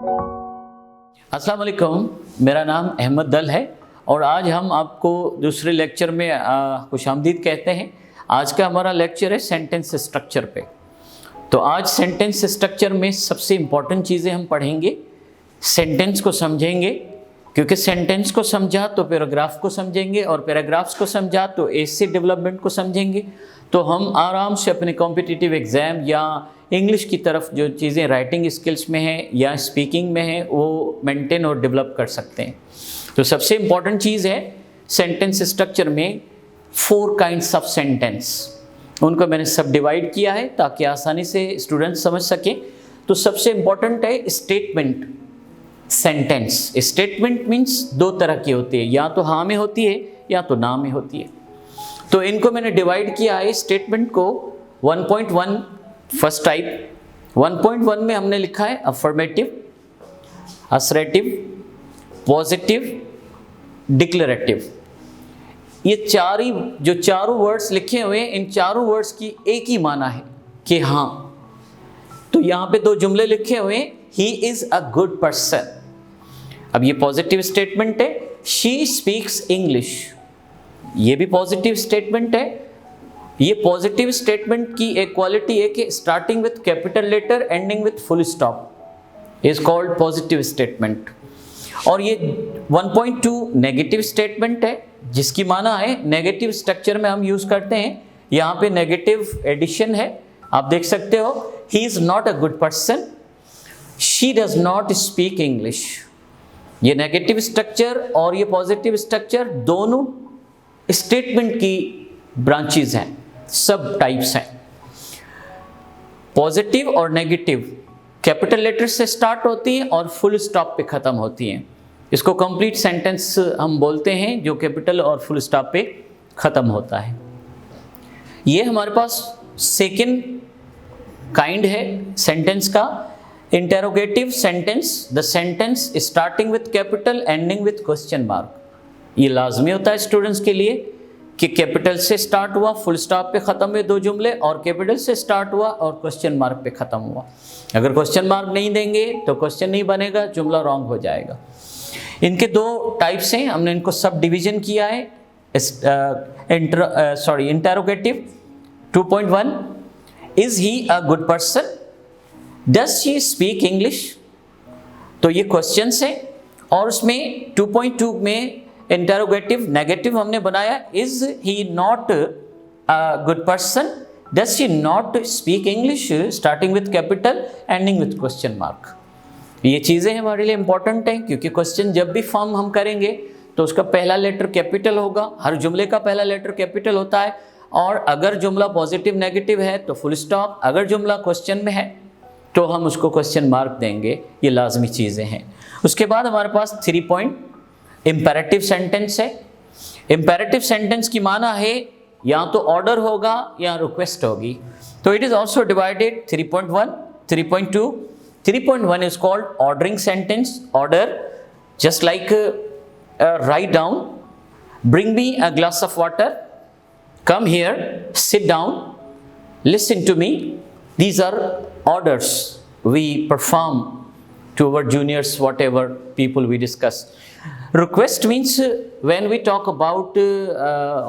अस्सलाम वालेकुम, मेरा नाम अहमद दल है और आज हम आपको दूसरे लेक्चर में खुशामदीद कहते हैं। आज का हमारा लेक्चर है सेंटेंस स्ट्रक्चर पे। तो आज सेंटेंस स्ट्रक्चर में सबसे इम्पॉर्टेंट चीज़ें हम पढ़ेंगे, सेंटेंस को समझेंगे, क्योंकि सेंटेंस को समझा तो पैराग्राफ को समझेंगे और पैराग्राफ्स को समझा तो एसे डेवलपमेंट को समझेंगे। तो हम आराम से अपने कॉम्पिटिटिव एग्ज़ाम या इंग्लिश की तरफ जो चीज़ें राइटिंग स्किल्स में हैं या स्पीकिंग में हैं वो मेंटेन और डेवलप कर सकते हैं। तो सबसे इम्पॉर्टेंट चीज़ है सेंटेंस स्ट्रक्चर में 4 काइंड्स ऑफ सेंटेंस, उनको मैंने सब डिवाइड किया है ताकि आसानी से स्टूडेंट समझ सकें। तो सबसे इम्पॉर्टेंट है स्टेटमेंट सेंटेंस। स्टेटमेंट मीन्स 2 तरह की होती है, या तो हाँ में होती है या तो ना में होती है। तो इनको मैंने डिवाइड किया है स्टेटमेंट को 1.1 फर्स्ट टाइप। 1.1 में हमने लिखा है अफर्मेटिव, असर्टिव, पॉजिटिव, डिक्लेरेटिव। ये चारों वर्ड्स लिखे हुए हैं, इन चारों वर्ड्स की एक ही माना है कि हाँ। तो यहाँ पे 2 जुमले लिखे हुए हैं, he is a good person. अब ये पॉजिटिव स्टेटमेंट है, शी स्पीक्स इंग्लिश, ये भी पॉजिटिव स्टेटमेंट है। ये पॉजिटिव स्टेटमेंट की एक क्वालिटी है कि starting with capital letter ending with full stop is called positive statement. और ये 1.2 नेगेटिव स्टेटमेंट है, जिसकी माना है नेगेटिव स्ट्रक्चर में हम यूज करते हैं। यहाँ पे नेगेटिव एडिशन है, आप देख सकते हो, he is not a good person, she does not speak English. ये नेगेटिव स्ट्रक्चर और ये पॉजिटिव स्ट्रक्चर दोनों स्टेटमेंट की ब्रांचेज हैं, सब टाइप्स हैं। पॉजिटिव और नेगेटिव कैपिटल लेटर से स्टार्ट होती हैं और फुल स्टॉप पे ख़त्म होती हैं। इसको कंप्लीट सेंटेंस हम बोलते हैं जो कैपिटल और फुल स्टॉप पे ख़त्म होता है। ये हमारे पास सेकंड काइंड है सेंटेंस का, interrogative sentence. The sentence starting with capital ending with question mark. ये लाजमी होता है स्टूडेंट्स के लिए कि कैपिटल से स्टार्ट हुआ, फुल स्टॉप पे ख़त्म हुए 2 जुमले, और कैपिटल से स्टार्ट हुआ और क्वेश्चन मार्क पे ख़त्म हुआ। अगर क्वेश्चन मार्क नहीं देंगे तो क्वेश्चन नहीं बनेगा, जुमला रॉन्ग हो जाएगा। इनके 2 टाइप्स हैं, हमने इनको सब डिवीजन किया है। Interrogative 2.1, is he a good person, does she speak English. तो ये क्वेश्चन है, और उसमें 2.2 में इंटेरोगेटिव नेगेटिव हमने बनाया, is he not a good person, does she not speak English, starting with capital ending with question mark. ये चीज़ें हमारे लिए इंपॉर्टेंट हैं क्योंकि क्वेश्चन जब भी फॉर्म हम करेंगे तो उसका पहला लेटर कैपिटल होगा, हर जुमले का पहला लेटर कैपिटल होता है। और अगर जुमला पॉजिटिव नेगेटिव है तो फुल स्टॉप, अगर जुमला क्वेश्चन में है तो हम उसको क्वेश्चन मार्क देंगे। ये लाजमी चीज़ें हैं। उसके बाद हमारे पास 3 पॉइंट इम्पेरेटिव सेंटेंस है। इम्पेरेटिव सेंटेंस की माना है या तो ऑर्डर होगा या रिक्वेस्ट होगी। तो it is also divided 3.1, 3.2। 3.1 is called ordering sentence. Order, just like write down, bring me a glass of water, come here, sit down, listen to me. These are orders we perform to our juniors, whatever people we discuss. Request means when we talk about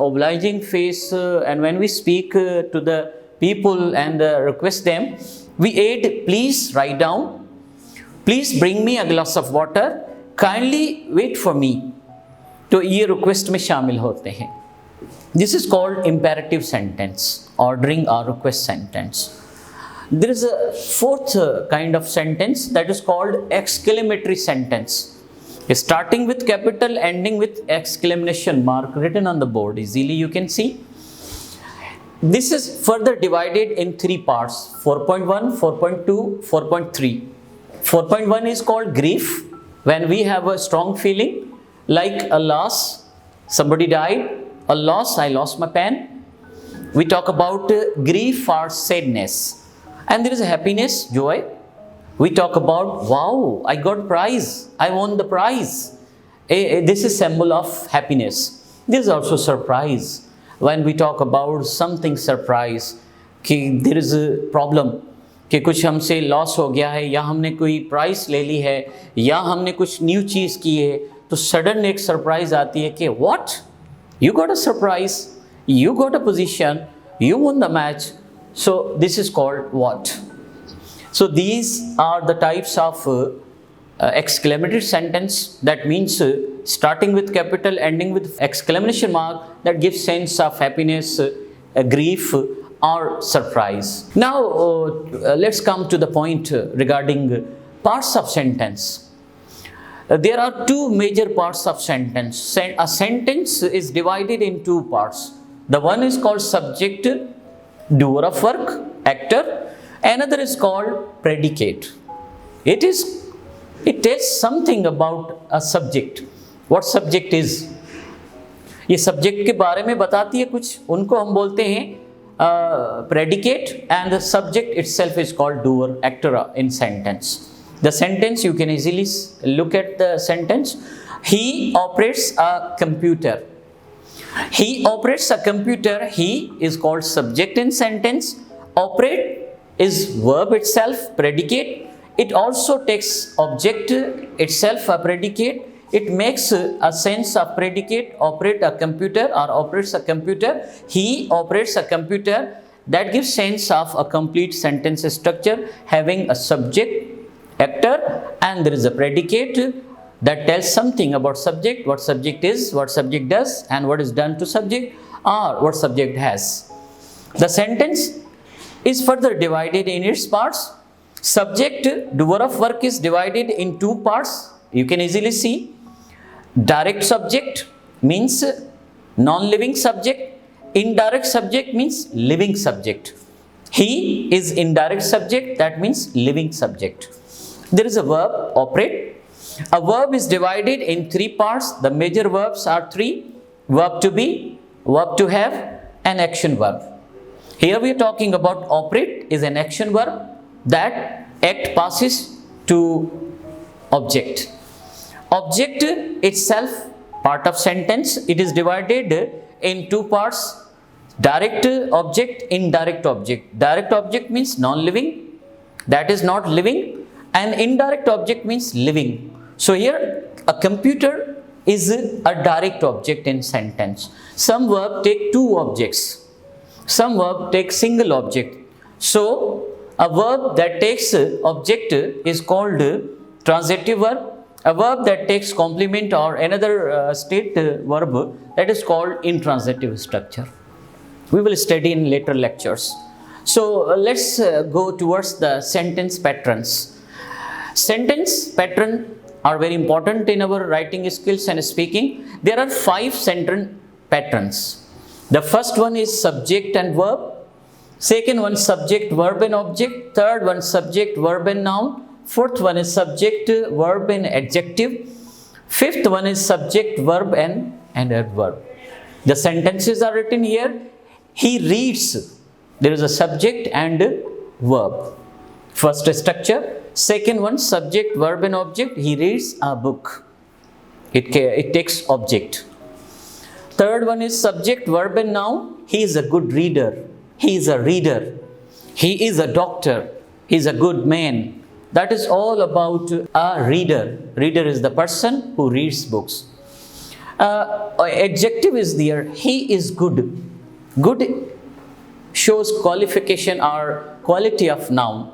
obliging face and when we speak to the people and request them, we add please write down, please bring me a glass of water, kindly wait for me. तो ये request में शामिल होते हैं। This is called imperative sentence, ordering or request sentence. There is a 4th kind of sentence that is called exclamatory sentence, starting with capital, ending with exclamation mark written on the board. Easily you can see. This is further divided in 3 parts: 4.1, 4.2, 4.3. 4.1 is called grief, when we have a strong feeling like a loss, somebody died, a loss, I lost my pen. We talk about grief or sadness. And there is a happiness, joy. We talk about, wow, I got prize, I won the prize. This is symbol of happiness. There is also surprise. When we talk about something surprise, there is a problem, कि कुछ हमसे loss हो गया है, या हमने कोई price ले ली है, या हमने कुछ न्यू चीज़ की है, तो सडन एक सरप्राइज आती है कि what, you got a surprise, you got a position, you won the match. So this is called what. So these are the types of exclamatory sentence, that means starting with capital, ending with exclamation mark, that gives sense of happiness, grief or surprise. Now let's come to the point regarding parts of sentence. There are two major parts of sentence. A sentence is divided in two parts. The one is called subject, doer of work, actor. Another is called predicate. It tells something about a subject. What subject is? ये subject के बारे में बताती है कुछ, उनको हम बोलते हैं predicate, and the subject itself is called doer, actor in sentence. The sentence, you can easily look at the sentence. He operates a computer. He operates a computer. He is called subject in sentence. Operate is verb itself, predicate. It also takes object itself, a predicate. It makes a sense of predicate, operate a computer or operates a computer. He operates a computer. That gives sense of a complete sentence structure having a subject, actor, and there is a predicate that tells something about subject, what subject is, what subject does, and what is done to subject, or what subject has. The sentence is further divided in its parts. Subject, doer of work, is divided in two parts. You can easily see. Direct subject means non-living subject. Indirect subject means living subject. He is indirect subject, that means living subject. There is a verb, operate. A verb is divided in three parts. The major verbs are three: verb to be, verb to have, and action verb. Here we are talking about operate is an action verb. That act passes to object. Object itself, part of sentence, it is divided in two parts: direct object, indirect object. Direct object means non-living, that is not living, and indirect object means living. So here a computer is a direct object in sentence. Some verb take two objects, some verb take single object. So a verb that takes object is called transitive verb. A verb that takes complement or another state verb, that is called intransitive structure. We will study in later lectures. So let's go towards the sentence patterns. Sentence pattern are very important in our writing skills and speaking. There are 5 sentence patterns. The first one is subject and verb. Second one, subject, verb and object. Third one, subject, verb and noun. Fourth one is subject, verb and adjective. Fifth one is subject, verb and adverb. The sentences are written here. He reads. There is a subject and verb. First structure. Second one, subject, verb and object. He reads a book. It takes object. Third one is subject, verb and noun. He is a good reader. He is a reader. He is a doctor. He is a good man. That is all about a reader. Reader is the person who reads books. Adjective is there. He is good. Good shows qualification or quality of noun.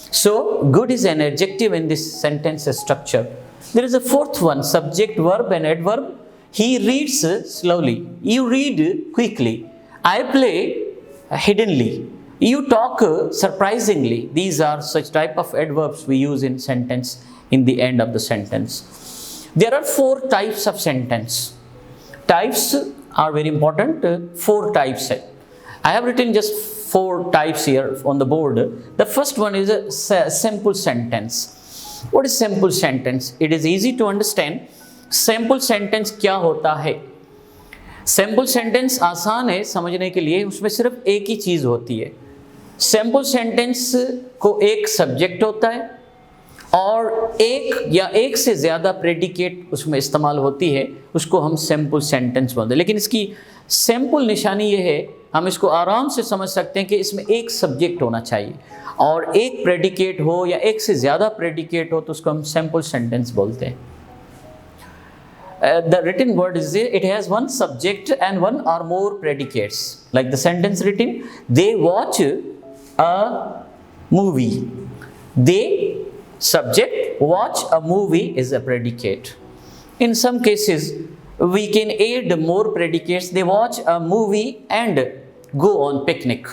So good is an adjective in this sentence structure. There is a fourth one, subject, verb and adverb. He reads slowly. You read quickly. I play hiddenly. You talk surprisingly. These are such type of adverbs we use in sentence in the end of the sentence. There are 4 types of sentence. Types are very important. 4 types. I have written just 4 types here on the board. The first one is a simple sentence. What is simple sentence? It is easy to understand. Simple sentence क्या होता है? Simple sentence आसान है समझने के लिए, उसमें सिर्फ एक ही चीज़ होती है. Simple sentence को एक subject होता है और एक या एक से ज़्यादा प्रेडिकेट उसमें इस्तेमाल होती है, उसको हम सैम्पल सेंटेंस बोलते हैं। लेकिन इसकी सैम्पल निशानी ये है, हम इसको आराम से समझ सकते हैं कि इसमें एक सब्जेक्ट होना चाहिए और एक प्रेडिकेट हो या एक से ज़्यादा प्रेडिकेट हो तो उसको हम सैम्पल सेंटेंस बोलते हैं। The written word is there, it has one subject and one or more predicates. Like the sentence written, they watch a movie. They subject watch a movie is a predicate. In some cases, we can add more predicates. They watch a movie and go on picnic.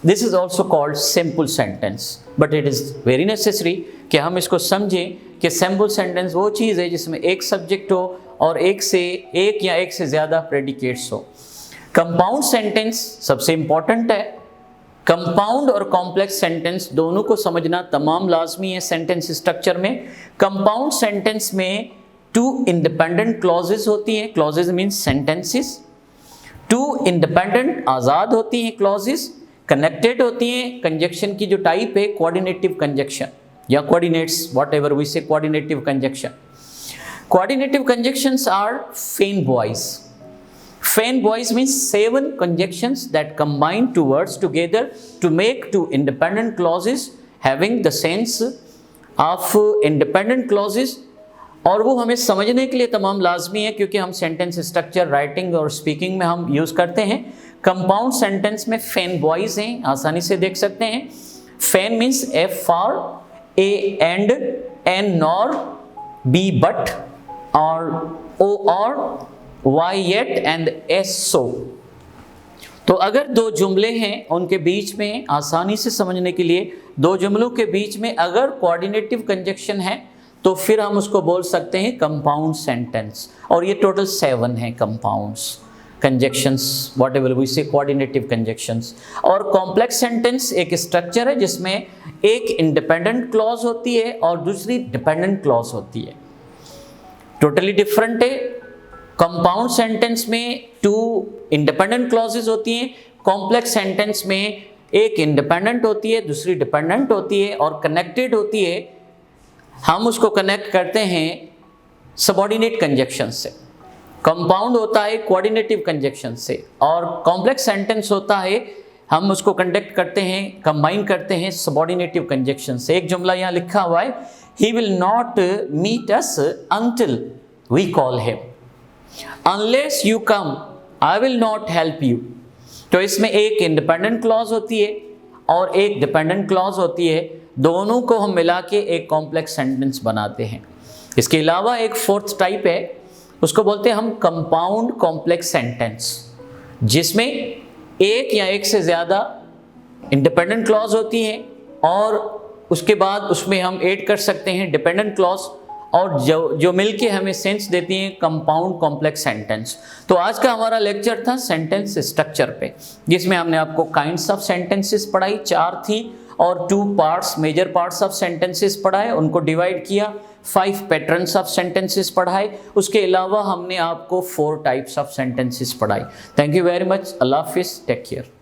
This is also called simple sentence, but it is very necessary कि हम इसको समझें कि simple sentence वो चीज़ है जिसमें एक subject हो और एक या एक से ज़्यादा प्रेडिकेट्स हो। कंपाउंड सेंटेंस सबसे इम्पॉर्टेंट है। कंपाउंड और कॉम्प्लेक्स सेंटेंस दोनों को समझना तमाम लाजमी है सेंटेंस स्ट्रक्चर में। कंपाउंड सेंटेंस में 2 इंडिपेंडेंट क्लॉजेज होती हैं, क्लॉजेज मीन्स सेंटेंसेस। 2 इंडिपेंडेंट आज़ाद होती हैं क्लॉजेज, कनेक्टेड होती हैं। कंजक्शन की जो टाइप है कोऑर्डिनेटिव कंजक्शन या coordinates, whatever we say, coordinative conjunction. Coordinative conjunctions are FANBOYS. FANBOYS means 7 conjunctions that combine 2 words together to make 2 independent clauses having the sense of independent clauses। और वो हमें समझने के लिए तमाम लाजमी है क्योंकि हम सेंटेंस स्ट्रक्चर राइटिंग और स्पीकिंग में हम यूज़ करते हैं। कंपाउंड सेंटेंस में फेन बॉयज हैं, आसानी से देख सकते हैं। फेन means F for, A and, N nor, B but, और O or, Y yet and S so. तो अगर 2 जुमले हैं उनके बीच में आसानी से समझने के लिए 2 जुमलों के बीच में अगर कोऑर्डिनेटिव कंजक्शन है तो फिर हम उसको बोल सकते हैं कंपाउंड सेंटेंस। और ये टोटल 7 हैं compounds, conjunctions, whatever we say, coordinative conjunctions. और कॉम्प्लेक्स सेंटेंस एक स्ट्रक्चर है जिसमें एक इंडिपेंडेंट क्लॉज होती है और दूसरी डिपेंडेंट क्लॉज होती है, टोटली डिफरेंट है। कंपाउंड सेंटेंस में 2 इंडिपेंडेंट क्लॉजेज होती हैं, कॉम्प्लेक्स सेंटेंस में एक इंडिपेंडेंट होती है, दूसरी डिपेंडेंट होती है और कनेक्टेड होती है। हम उसको कनेक्ट करते हैं सबऑर्डिनेट कंजक्शन से। कंपाउंड होता है कोऑर्डिनेटिव कंजक्शन से और कॉम्प्लेक्स सेंटेंस होता है हम उसको कंडक्ट करते हैं, कंबाइन करते हैं सबऑर्डिनेटिव कंजक्शन से। एक जुमला यहाँ लिखा हुआ है, he will not meet us until we call him, unless you come I will not help you. तो इसमें एक इंडिपेंडेंट क्लॉज होती है और एक डिपेंडेंट क्लॉज होती है, दोनों को हम मिला के एक कॉम्प्लेक्स सेंटेंस बनाते हैं। इसके अलावा एक 4th टाइप है, उसको बोलते हैं हम कंपाउंड कॉम्प्लेक्स सेंटेंस, जिसमें एक या एक से ज़्यादा इंडिपेंडेंट क्लॉज होती हैं और उसके बाद उसमें हम ऐड कर सकते हैं डिपेंडेंट क्लॉज और जो मिलके हमें सेंस देती हैं कंपाउंड कॉम्प्लेक्स सेंटेंस। तो आज का हमारा लेक्चर था सेंटेंस स्ट्रक्चर पे, जिसमें हमने आपको काइंड्स ऑफ सेंटेंसेस पढ़ाई, 4 थी, और 2 parts, major parts of sentences पढ़ाए, उनको डिवाइड किया, 5 पैटर्न्स ऑफ सेंटेंसेस पढ़ाए। उसके अलावा हमने आपको 4 टाइप्स ऑफ सेंटेंसेस पढ़ाई। Thank you very much. Allah हाफिज़, टेक केयर।